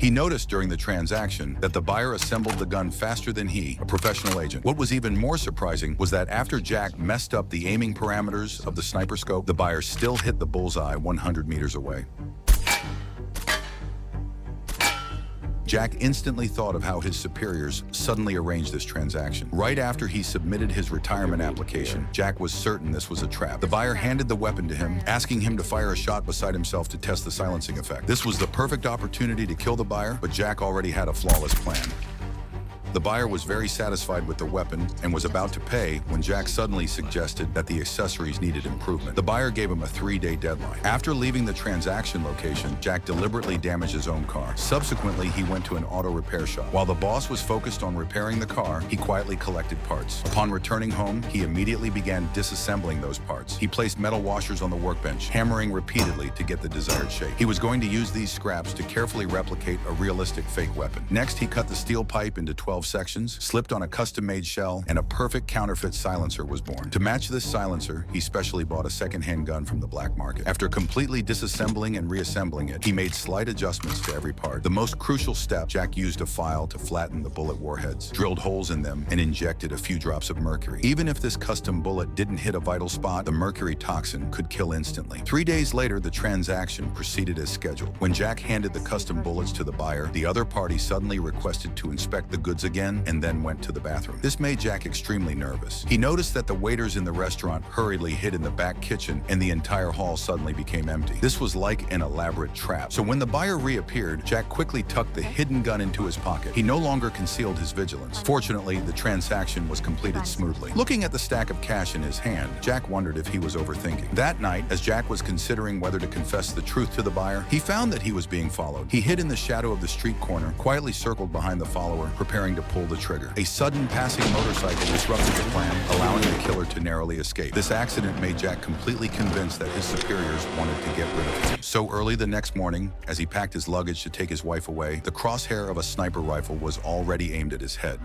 He noticed during the transaction that the buyer assembled the gun faster than he, a professional agent. What was even more surprising was that after Jack messed up the aiming parameters of the sniper scope, the buyer still hit the bullseye 100 meters away. Jack instantly thought of how his superiors suddenly arranged this transaction. Right after he submitted his retirement application, Jack was certain this was a trap. The buyer handed the weapon to him, asking him to fire a shot beside himself to test the silencing effect. This was the perfect opportunity to kill the buyer, but Jack already had a flawless plan. The buyer was very satisfied with the weapon and was about to pay when Jack suddenly suggested that the accessories needed improvement. The buyer gave him a 3-day deadline. After leaving the transaction location, Jack deliberately damaged his own car. Subsequently, he went to an auto repair shop. While the boss was focused on repairing the car, he quietly collected parts. Upon returning home, he immediately began disassembling those parts. He placed metal washers on the workbench, hammering repeatedly to get the desired shape. He was going to use these scraps to carefully replicate a realistic fake weapon. Next, he cut the steel pipe into 12 sections, slipped on a custom-made shell, and a perfect counterfeit silencer was born. To match this silencer, he specially bought a second-hand gun from the black market. After completely disassembling and reassembling it, he made slight adjustments to every part. The most crucial step, Jack used a file to flatten the bullet warheads, drilled holes in them, and injected a few drops of mercury. Even if this custom bullet didn't hit a vital spot, the mercury toxin could kill instantly. 3 days later, the transaction proceeded as scheduled. When Jack handed the custom bullets to the buyer, the other party suddenly requested to inspect the goods again and then went to the bathroom. This made Jack extremely nervous. He noticed that the waiters in the restaurant hurriedly hid in the back kitchen and the entire hall suddenly became empty. This was like an elaborate trap. So when the buyer reappeared, Jack quickly tucked the hidden gun into his pocket. He no longer concealed his vigilance. Fortunately, the transaction was completed smoothly. Looking at the stack of cash in his hand, Jack wondered if he was overthinking. That night, as Jack was considering whether to confess the truth to the buyer, he found that he was being followed. He hid in the shadow of the street corner, quietly circled behind the follower, preparing to pull the trigger. A sudden passing motorcycle disrupted the plan, allowing the killer to narrowly escape. This accident made Jack completely convinced that his superiors wanted to get rid of him. So early the next morning, as he packed his luggage to take his wife away, the crosshair of a sniper rifle was already aimed at his head.